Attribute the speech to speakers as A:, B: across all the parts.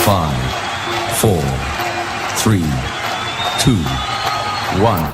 A: 5, 4, 3, 2, 1.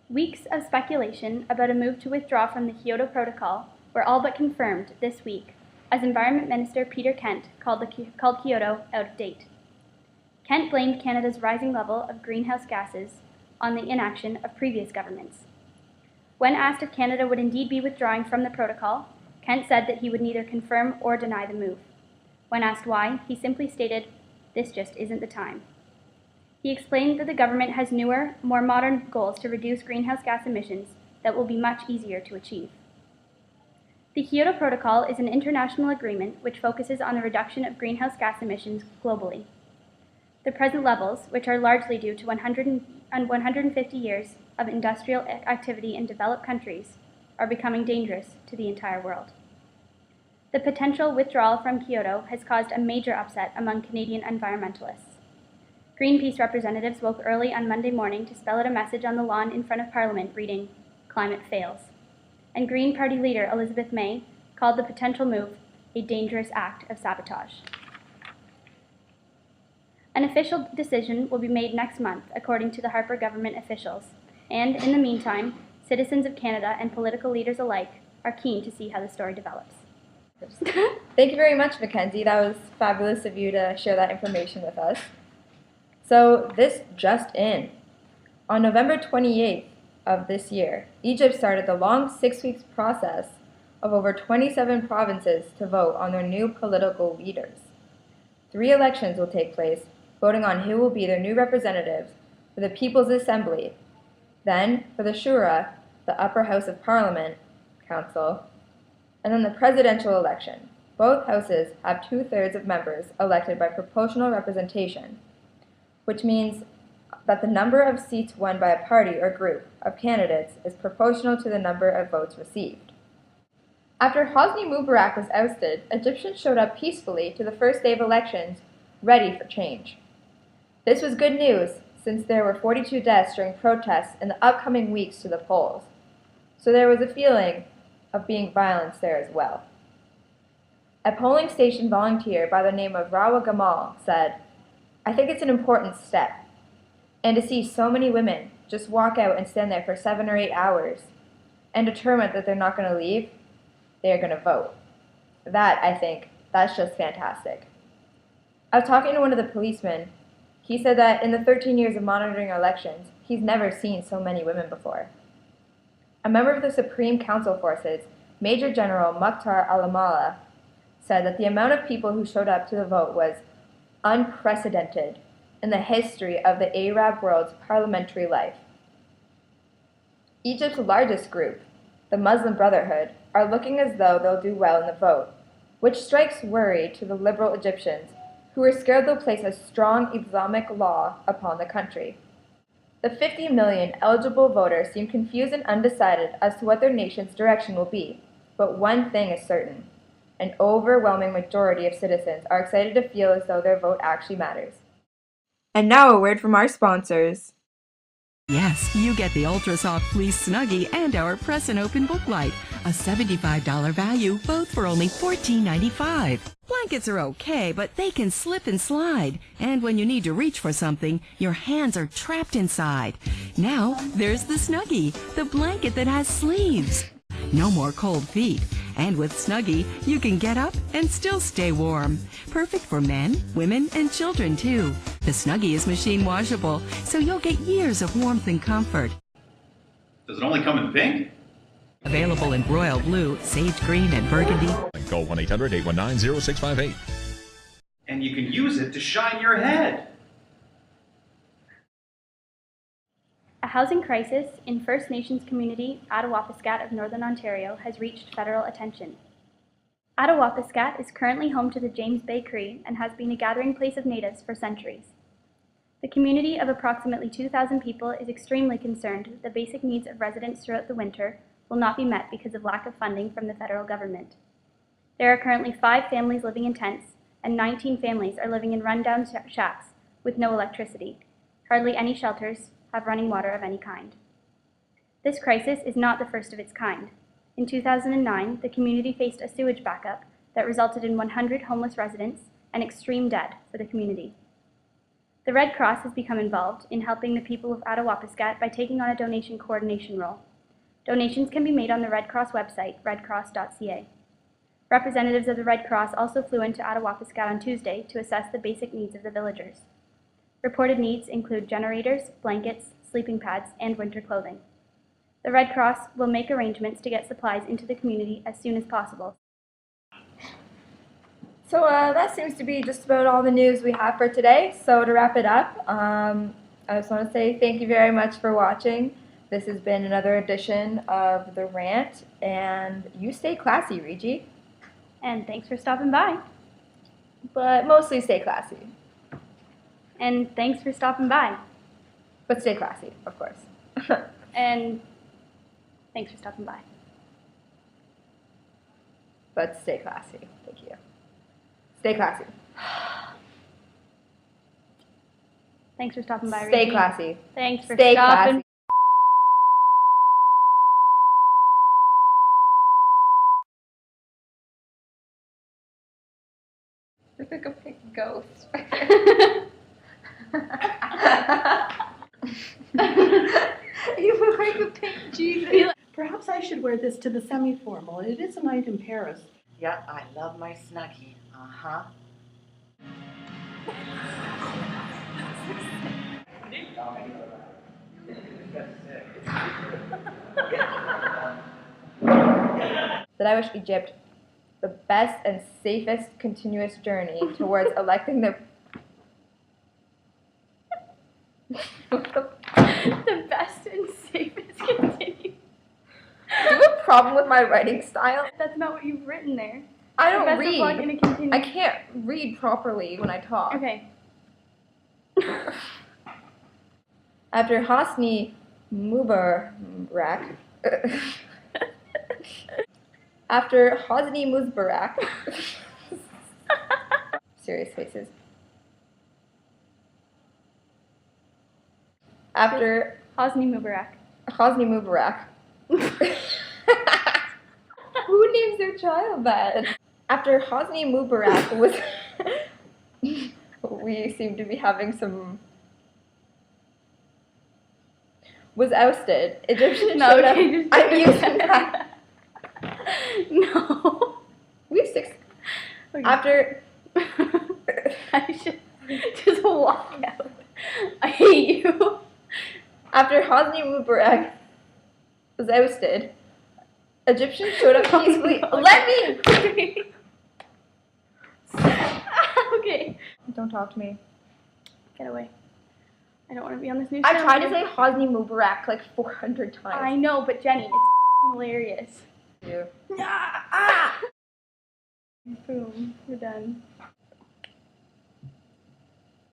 B: Weeks of speculation about a move to withdraw from the Kyoto Protocol were all but confirmed this week, as Environment Minister Peter Kent called Kyoto out of date. Kent blamed Canada's rising level of greenhouse gases on the inaction of previous governments. When asked if Canada would indeed be withdrawing from the protocol, Kent said that he would neither confirm or deny the move. When asked why, he simply stated, "This just isn't the time." He explained that the government has newer, more modern goals to reduce greenhouse gas emissions that will be much easier to achieve. The Kyoto Protocol is an international agreement which focuses on the reduction of greenhouse gas emissions globally. The present levels, which are largely due to 150 years of industrial activity in developed countries, are becoming dangerous to the entire world. The potential withdrawal from Kyoto has caused a major upset among Canadian environmentalists. Greenpeace representatives woke early on Monday morning to spell out a message on the lawn in front of Parliament reading, "Climate fails." And Green Party leader Elizabeth May called the potential move a dangerous act of sabotage. An official decision will be made next month, according to the Harper government officials. And in the meantime, citizens of Canada and political leaders alike are keen to see how the story develops.
C: Thank you very much, Mackenzie. That was fabulous of you to share that information with us. So this just in. On November 28th of this year, Egypt started the long 6 weeks process of over 27 provinces to vote on their new political leaders. 3 elections will take place, voting on who will be their new representatives for the People's Assembly, then for the Shura, the upper house of Parliament, Council, and then the presidential election. Both houses have 2/3 of members elected by proportional representation, which means that the number of seats won by a party or group of candidates is proportional to the number of votes received. After Hosni Mubarak was ousted, Egyptians showed up peacefully to the first day of elections, ready for change. This was good news, since there were 42 deaths during protests in the upcoming weeks to the polls, so there was a feeling of being violence there as well. A polling station volunteer by the name of Rawa Gamal said, "I think it's an important step, and to see so many women just walk out and stand there for 7 or 8 hours and determined that they're not going to leave, they're going to vote. That, I think, that's just fantastic." I was talking to one of the policemen. He said that in the 13 years of monitoring elections, he's never seen so many women before. A member of the Supreme Council Forces, Major General Mukhtar Alamala, said that the amount of people who showed up to the vote was unprecedented in the history of the Arab world's parliamentary life. Egypt's largest group, the Muslim Brotherhood, are looking as though they'll do well in the vote, which strikes worry to the liberal Egyptians who are scared they'll place a strong Islamic law upon the country. The 50 million eligible voters seem confused and undecided as to what their nation's direction will be, but one thing is certain. An overwhelming majority of citizens are excited to feel as though their vote actually matters. And now a word from our sponsors.
D: Yes, you get the Ultra Soft Fleece Snuggie and our Press and Open Book Light, a $75 value, both for only $14.95. Blankets are okay, but they can slip and slide. And when you need to reach for something, your hands are trapped inside. Now, there's the Snuggie, the blanket that has sleeves. No more cold feet. And with Snuggie, you can get up and still stay warm. Perfect for men, women, and children, too. The Snuggie is machine washable, so you'll get years of warmth and comfort.
E: Does it only come in pink?
D: Available in royal blue, sage green, and burgundy.
F: Call 1-800-819-0658.
E: And you can use it to shine your head.
B: A housing crisis in First Nations community Attawapiskat of Northern Ontario has reached federal attention. Attawapiskat is currently home to the James Bay Cree and has been a gathering place of natives for centuries. The community of approximately 2,000 people is extremely concerned that the basic needs of residents throughout the winter will not be met because of lack of funding from the federal government. There are currently 5 families living in tents, and 19 families are living in rundown shacks with no electricity. Hardly any shelters have running water of any kind. This crisis is not the first of its kind. In 2009, the community faced a sewage backup that resulted in 100 homeless residents and extreme debt for the community. The Red Cross has become involved in helping the people of Attawapiskat by taking on a donation coordination role. Donations can be made on the Red Cross website, redcross.ca. Representatives of the Red Cross also flew into Attawapiskat on Tuesday to assess the basic needs of the villagers. Reported needs include generators, blankets, sleeping pads, and winter clothing. The Red Cross will make arrangements to get supplies into the community as soon as possible.
C: So that seems to be just about all the news we have for today. So to wrap it up, I just want to say thank you very much for watching. This has been another edition of The Rant, and you stay classy, Regi.
B: And thanks for stopping by.
C: But mostly stay classy.
B: And thanks for stopping by.
C: But stay classy, of course.
B: And thanks for stopping by.
C: But stay classy. Thank you. Stay classy.
B: Thanks for stopping by,
C: Stay
B: Regi.
C: classy.
B: Thanks for
C: Stay
B: stopping
C: classy. Look like a pink ghost. You look like a pink Jesus.
G: Perhaps I should wear this to the semi-formal. It is a night in Paris.
H: Yeah, I love my snuggie. Uh-huh.
C: That I wish Egypt the best and safest continuous journey towards electing the
B: the best and safest continue.
C: Do you have a problem with my writing style?
B: That's not what you've written there.
C: I
B: The
C: don't
B: best of luck in a
C: read.
B: continue.
C: I can't read properly when I talk.
B: Okay.
C: After Hosni Mubarak. After Hosni Mubarak. Serious faces. After
B: Hosni Mubarak.
C: Hosni Mubarak. Who names their child that? After Hosni Mubarak was... we seem to be having some... was ousted. Egyptian
B: No,
C: showed up.
B: okay, just-
C: I'm using that.
B: No.
C: We have 6.
B: Okay.
C: After...
B: I should just walk out. I hate you.
C: After Hosni Mubarak was ousted, Egyptians showed up peacefully.
B: Oh, no.
C: Let me!
B: Okay. Okay.
C: Don't talk to me.
B: Get away. I don't want to be on this news
C: I
B: channel.
C: tried to say Hosni Mubarak like 400 times.
B: I know, but Jenny, it's hilarious.
C: You.
B: Boom. We're done.